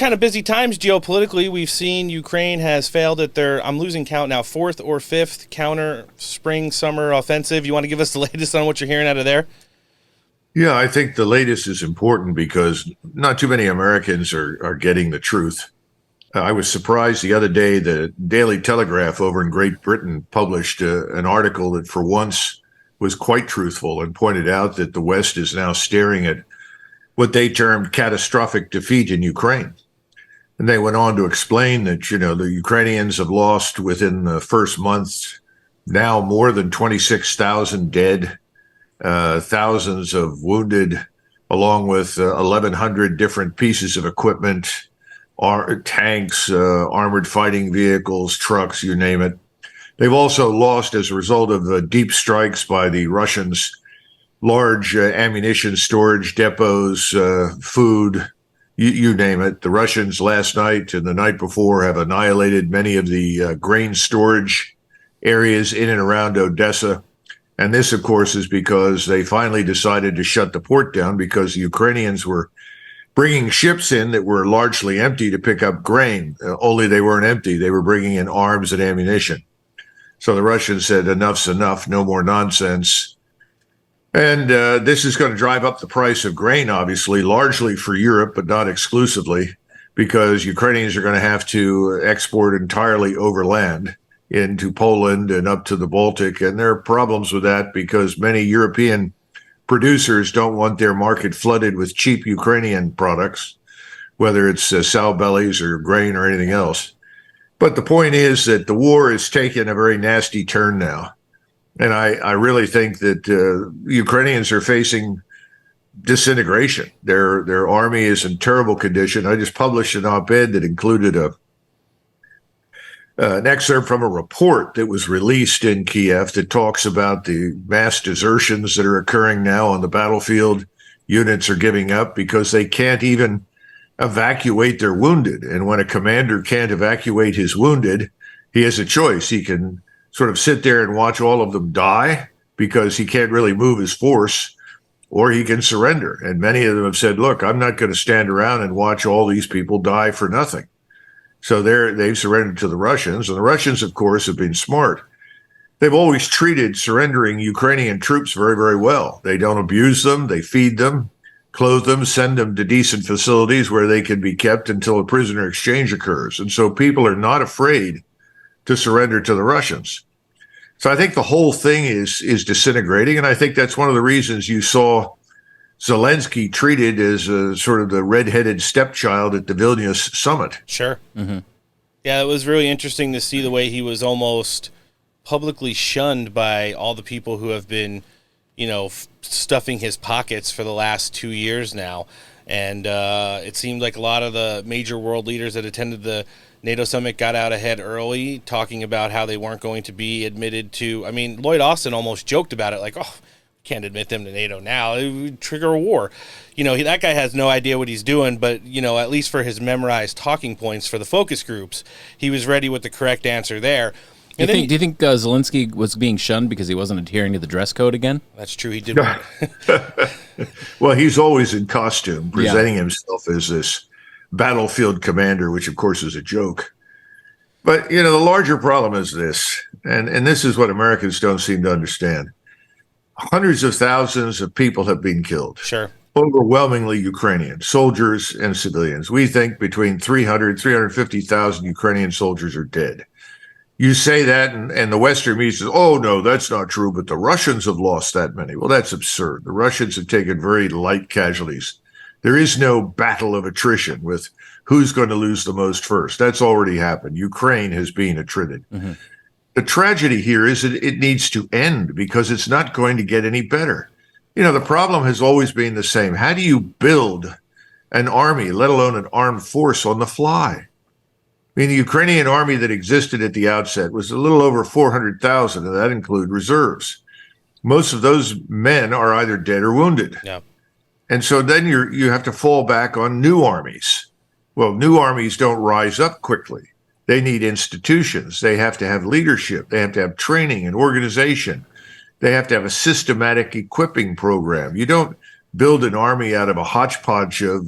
kind of busy times geopolitically. We've seen Ukraine has failed at their, I'm losing count now, fourth or fifth counter spring-summer offensive. You want to give us the latest on what you're hearing out of there? Yeah, I think the latest is important because not too many Americans are getting the truth. I was surprised the other day the Daily Telegraph over in Great Britain published an article that for once was quite truthful and pointed out that the West is now staring at what they termed catastrophic defeat in Ukraine. And they went on to explain that, the Ukrainians have lost within the first month now more than 26,000 dead, thousands of wounded, along with 1,100 different pieces of equipment, tanks, armored fighting vehicles, trucks, you name it. They've also lost, as a result of deep strikes by the Russians, large ammunition storage depots, food, you name it. The Russians last night and the night before have annihilated many of the grain storage areas in and around Odessa. And this, of course, is because they finally decided to shut the port down because the Ukrainians were bringing ships in that were largely empty to pick up grain. Only they weren't empty. They were bringing in arms and ammunition. So the Russians said, enough's enough, no more nonsense. And this is going to drive up the price of grain, obviously, largely for Europe, but not exclusively, because Ukrainians are going to have to export entirely overland into Poland and up to the Baltic. And there are problems with that because many European producers don't want their market flooded with cheap Ukrainian products, whether it's sow bellies or grain or anything else. But the point is that the war has taken a very nasty turn now. And I really think that Ukrainians are facing disintegration. Their army is in terrible condition. I just published an op-ed that included an excerpt from a report that was released in Kiev that talks about the mass desertions that are occurring now on the battlefield. Units are giving up because they can't even evacuate their wounded. And when a commander can't evacuate his wounded, he has a choice. He can sort of sit there and watch all of them die because he can't really move his force, or he can surrender. And many of them have said, look, I'm not going to stand around and watch all these people die for nothing. So they've surrendered to the Russians. And the Russians, of course, have been smart. They've always treated surrendering Ukrainian troops very, very well. They don't abuse them. They feed them, clothe them, send them to decent facilities where they can be kept until a prisoner exchange occurs. And so people are not afraid to surrender to the Russians. So I think the whole thing is disintegrating. And I think that's one of the reasons you saw Zelensky treated as a sort of the redheaded stepchild at the Vilnius summit. Sure. Mm-hmm. Yeah, it was really interesting to see the way he was almost publicly shunned by all the people who have been, stuffing his pockets for the last 2 years now. And it seemed like a lot of the major world leaders that attended the NATO summit got out ahead early, talking about how they weren't going to be admitted to. I mean, Lloyd Austin almost joked about it, like, oh, can't admit them to NATO now. It would trigger a war. That guy has no idea what he's doing, but, at least for his memorized talking points for the focus groups, he was ready with the correct answer there. Do you think Zelensky was being shunned because he wasn't adhering to the dress code again? That's true. He did. Well, he's always in costume, presenting himself as this battlefield commander, which, of course, is a joke. But, the larger problem is this, and this is what Americans don't seem to understand. Hundreds of thousands of people have been killed. Sure. Overwhelmingly Ukrainian, soldiers and civilians. We think between 350,000 Ukrainian soldiers are dead. You say that, and the Western media says, oh, no, that's not true, but the Russians have lost that many. Well, that's absurd. The Russians have taken very light casualties. There is no battle of attrition with who's going to lose the most first. That's already happened. Ukraine has been attrited. Mm-hmm. The tragedy here is that it needs to end because it's not going to get any better. The problem has always been the same. How do you build an army, let alone an armed force, on the fly? I mean, the Ukrainian army that existed at the outset was a little over 400,000, and that include reserves. Most of those men are either dead or wounded. Yeah. And so then you have to fall back on new armies. Well, new armies don't rise up quickly. They need institutions. They have to have leadership. They have to have training and organization. They have to have a systematic equipping program. You don't build an army out of a hodgepodge of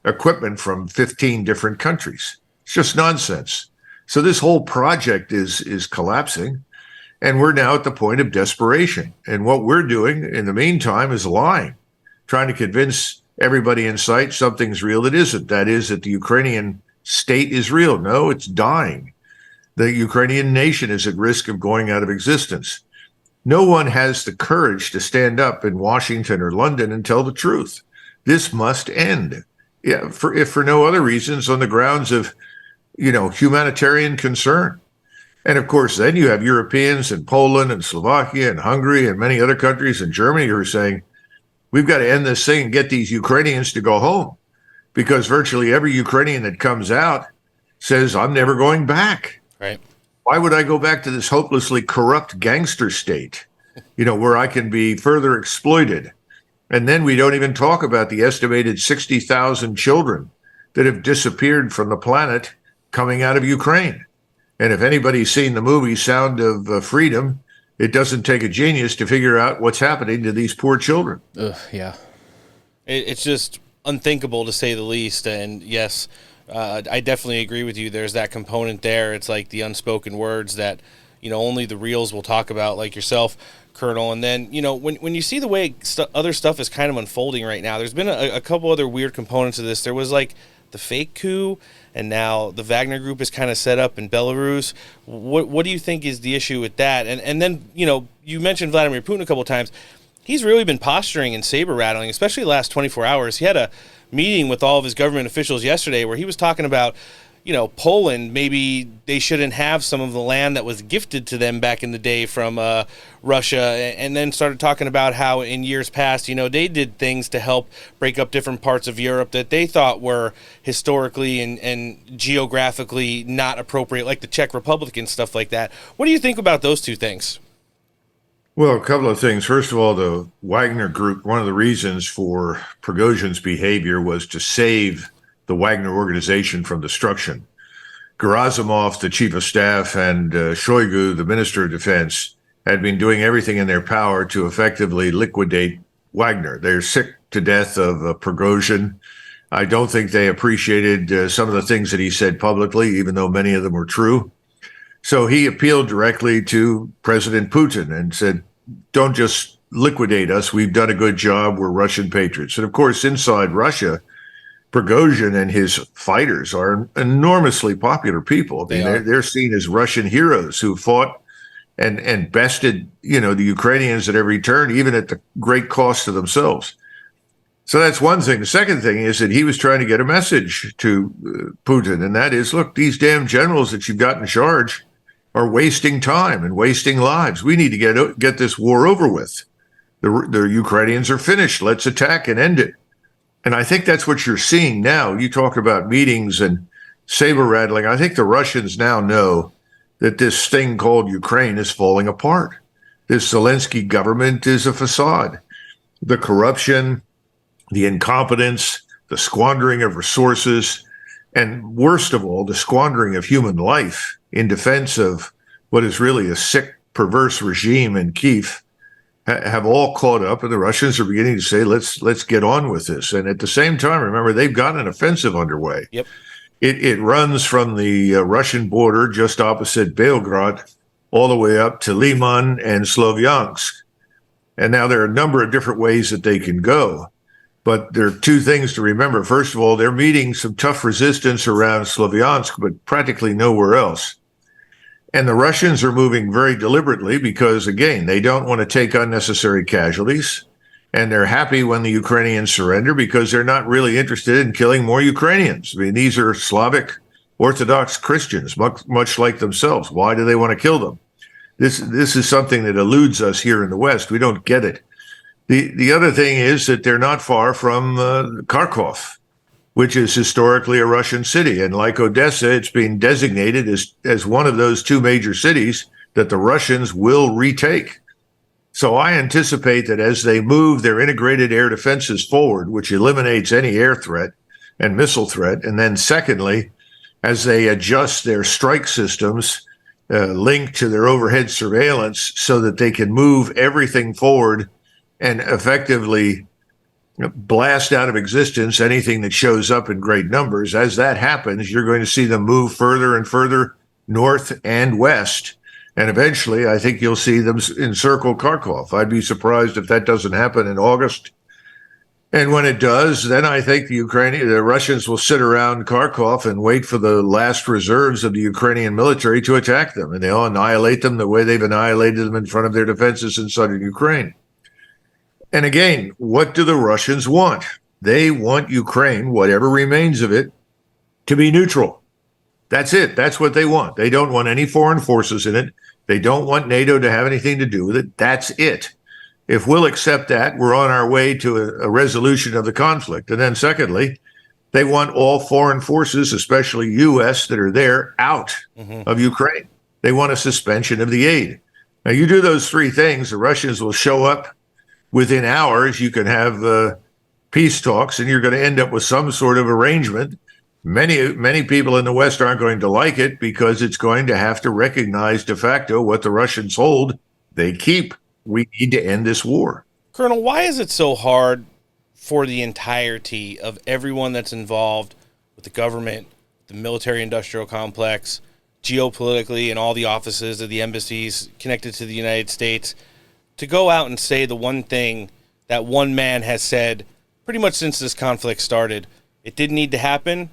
equipment from 15 different countries. It's just nonsense. So this whole project is collapsing, and we're now at the point of desperation. And what we're doing in the meantime is lying, trying to convince everybody in sight something's real that isn't. That is, that the Ukrainian state is real. No, it's dying. The Ukrainian nation is at risk of going out of existence. No one has the courage to stand up in Washington or London and tell the truth. This must end. Yeah, if for no other reasons, on the grounds of, humanitarian concern. And of course, then you have Europeans in Poland and Slovakia and Hungary and many other countries in Germany who are saying, we've got to end this thing and get these Ukrainians to go home, because virtually every Ukrainian that comes out says, I'm never going back. Right. Why would I go back to this hopelessly corrupt gangster state, where I can be further exploited? And then we don't even talk about the estimated 60,000 children that have disappeared from the planet coming out of Ukraine. And if anybody's seen the movie Sound of Freedom, it doesn't take a genius to figure out what's happening to these poor children. Yeah. It's just unthinkable, to say the least. And yes, I definitely agree with you. There's that component there. It's like the unspoken words that, only the reals will talk about, like yourself, Colonel. And then, when you see the way other stuff is kind of unfolding right now, there's been a couple other weird components of this. There was like the fake coup, and now the Wagner Group is kind of set up in Belarus. What do you think is the issue with that? And then, you mentioned Vladimir Putin a couple of times. He's really been posturing and saber rattling, especially the last 24 hours. He had a meeting with all of his government officials yesterday where he was talking about, Poland, maybe they shouldn't have some of the land that was gifted to them back in the day from Russia, and then started talking about how in years past, they did things to help break up different parts of Europe that they thought were historically and geographically not appropriate, like the Czech Republic and stuff like that. What do you think about those two things? Well, a couple of things. First of all, the Wagner Group, one of the reasons for Prigozhin's behavior was to save the Wagner organization from destruction. Gerasimov, the chief of staff, and Shoigu, the minister of defense, had been doing everything in their power to effectively liquidate Wagner. They're sick to death of Prigozhin. I don't think they appreciated some of the things that he said publicly, even though many of them were true. So he appealed directly to President Putin and said, don't just liquidate us. We've done a good job. We're Russian patriots. And of course, inside Russia, Prigozhin and his fighters are enormously popular people. I mean, they're seen as Russian heroes who fought and bested, the Ukrainians at every turn, even at the great cost to themselves. So that's one thing. The second thing is that he was trying to get a message to Putin, and that is, look, these damn generals that you've got in charge are wasting time and wasting lives. We need to get this war over with. The Ukrainians are finished. Let's attack and end it. And I think that's what you're seeing now. You talk about meetings and saber rattling. I think the Russians now know that this thing called Ukraine is falling apart. This Zelensky government is a facade. The corruption, the incompetence, the squandering of resources, and worst of all, the squandering of human life in defense of what is really a sick, perverse regime in Kyiv have all caught up, and the Russians are beginning to say, let's get on with this. And at the same time, remember, they've got an offensive underway. Yep. It runs from the Russian border just opposite Belgrade all the way up to Liman and Slovyansk. And now there are a number of different ways that they can go. But there are two things to remember. First of all, they're meeting some tough resistance around Slovyansk, but practically nowhere else. And the Russians are moving very deliberately because, again, they don't want to take unnecessary casualties. And they're happy when the Ukrainians surrender because they're not really interested in killing more Ukrainians. I mean, these are Slavic Orthodox Christians, much like themselves. Why do they want to kill them? This is something that eludes us here in the West. We don't get it. The other thing is that they're not far from Kharkiv, which is historically a Russian city. And like Odessa, it's been designated as one of those two major cities that the Russians will retake. So I anticipate that as they move their integrated air defenses forward, which eliminates any air threat and missile threat, and then secondly, as they adjust their strike systems linked to their overhead surveillance so that they can move everything forward and effectively blast out of existence anything that shows up in great numbers. As that happens, you're going to see them move further and further north and west. And eventually, I think you'll see them encircle Kharkov. I'd be surprised if that doesn't happen in August. And when it does, then I think the Russians will sit around Kharkov and wait for the last reserves of the Ukrainian military to attack them. And they'll annihilate them the way they've annihilated them in front of their defenses in southern Ukraine. And again, what do the Russians want? They want Ukraine, whatever remains of it, to be neutral. That's it. That's what they want. They don't want any foreign forces in it. They don't want NATO to have anything to do with it. That's it. If we'll accept that, we're on our way to a resolution of the conflict. And then secondly, they want all foreign forces, especially U.S., that are there, out of Ukraine. They want a suspension of the aid. Now, you do those three things, the Russians will show up within hours. You can have peace talks, and you're going to end up with some sort of arrangement. Many people in the West aren't going to like it because it's going to have to recognize de facto what the Russians hold, they keep. We need to end this war. Colonel, why is it so hard for the entirety of everyone that's involved with the government, the military-industrial complex, geopolitically, and all the offices of the embassies connected to the United States to go out and say the one thing that one man has said pretty much since this conflict started? It didn't need to happen,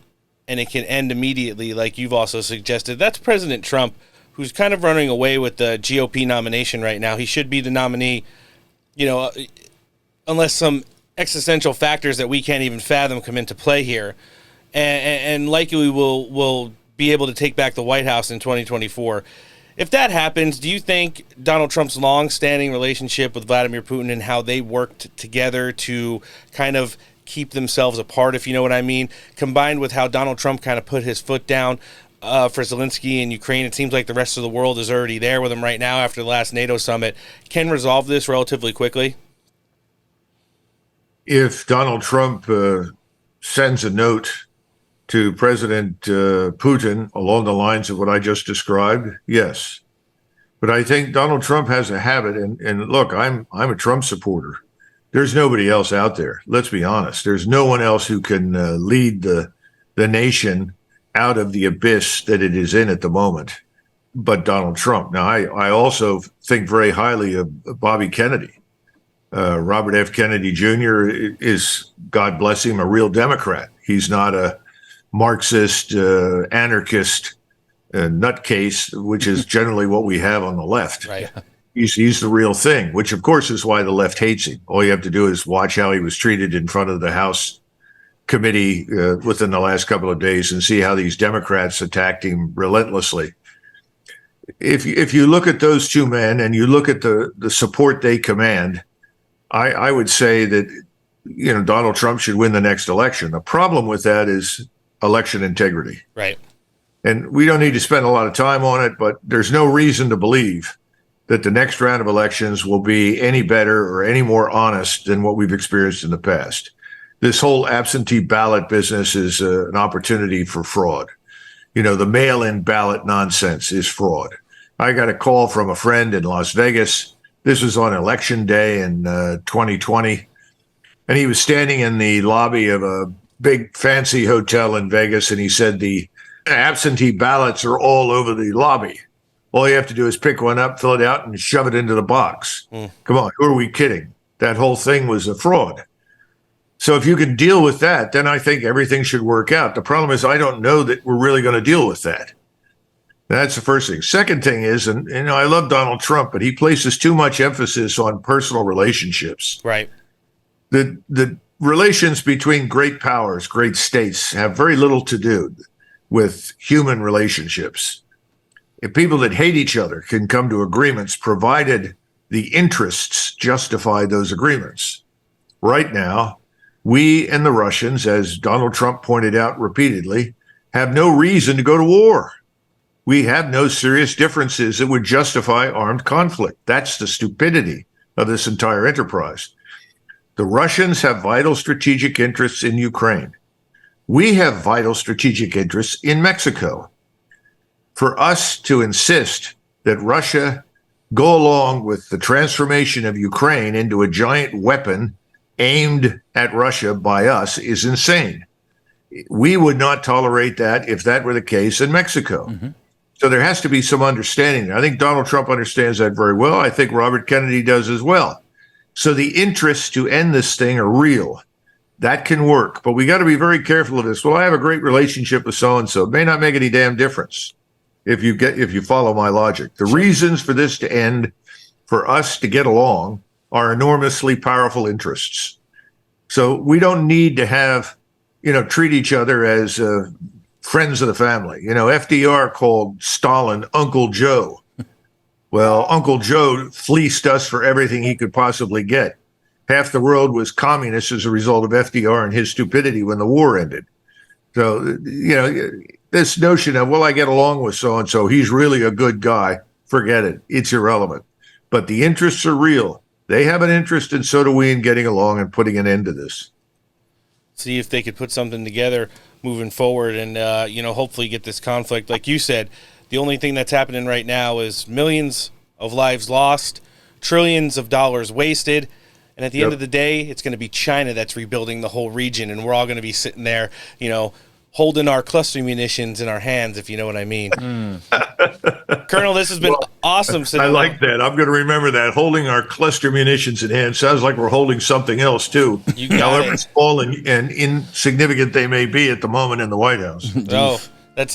and it can end immediately, like you've also suggested. That's President Trump, who's kind of running away with the GOP nomination right now. He should be the nominee, unless some existential factors that we can't even fathom come into play here. And likely will be able to take back the White House in 2024. If that happens, do you think Donald Trump's long-standing relationship with Vladimir Putin and how they worked together to kind of keep themselves apart, if you know what I mean, combined with how Donald Trump kind of put his foot down for Zelensky in Ukraine, it seems like the rest of the world is already there with him right now after the last NATO summit, can resolve this relatively quickly? If Donald Trump sends a note to President Putin along the lines of what I just described, yes. But I think Donald Trump has a habit, and look, I'm a Trump supporter. There's nobody else out there. Let's be honest. There's no one else who can lead the nation out of the abyss that it is in at the moment, but Donald Trump. Now, I also think very highly of Bobby Kennedy. Robert F. Kennedy Jr. is, God bless him, a real Democrat. He's not a Marxist, anarchist nutcase, which is generally what we have on the left. Right. He's the real thing, which, of course, is why the left hates him. All you have to do is watch how he was treated in front of the House committee within the last couple of days and see how these Democrats attacked him relentlessly. If you look at those two men and you look at the support they command, I would say that Donald Trump should win the next election. The problem with that is election integrity. Right. And we don't need to spend a lot of time on it, but there's no reason to believe that the next round of elections will be any better or any more honest than what we've experienced in the past. This whole absentee ballot business is an opportunity for fraud. The mail-in ballot nonsense is fraud. I got a call from a friend in Las Vegas. This was on election day in 2020. And he was standing in the lobby of a big fancy hotel in Vegas. And he said the absentee ballots are all over the lobby. All you have to do is pick one up, fill it out, and shove it into the box. Come on, who are we kidding? That whole thing was a fraud. So if you can deal with that, then I think everything should work out. The problem is I don't know that we're really going to deal with that. That's the first thing. Second thing is, and I love Donald Trump, but he places too much emphasis on personal relationships. Right. The relations between great powers, great states, have very little to do with human relationships. If people that hate each other can come to agreements, provided the interests justify those agreements. Right now, we and the Russians, as Donald Trump pointed out repeatedly, have no reason to go to war. We have no serious differences that would justify armed conflict. That's the stupidity of this entire enterprise. The Russians have vital strategic interests in Ukraine. We have vital strategic interests in Mexico. For us to insist that Russia go along with the transformation of Ukraine into a giant weapon aimed at Russia by us is insane. We would not tolerate that if that were the case in Mexico. Mm-hmm. So there has to be some understanding. I think Donald Trump understands that very well. I think Robert Kennedy does as well. So the interests to end this thing are real. That can work, but we got to be very careful of this. Well, I have a great relationship with so-and-so. It may not make any damn difference if you follow my logic. The reasons for this to end, for us to get along, are enormously powerful interests. So we don't need to have, treat each other as friends of the family. FDR called Stalin Uncle Joe. Well, Uncle Joe fleeced us for everything he could possibly get. Half the world was communist as a result of FDR and his stupidity when the war ended. So, this notion of, well, I get along with so-and-so, he's really a good guy, forget it. It's irrelevant. But the interests are real. They have an interest, and so do we, in getting along and putting an end to this. See if they could put something together moving forward and, hopefully get this conflict. Like you said, the only thing that's happening right now is millions of lives lost, trillions of dollars wasted. And at the end of the day, it's going to be China that's rebuilding the whole region, and we're all going to be sitting there, holding our cluster munitions in our hands, if you know what I mean. Colonel, this has been awesome. I like that. I'm going to remember that. Holding our cluster munitions in hand sounds like we're holding something else, too. However small and insignificant they may be at the moment in the White House. Oh, that's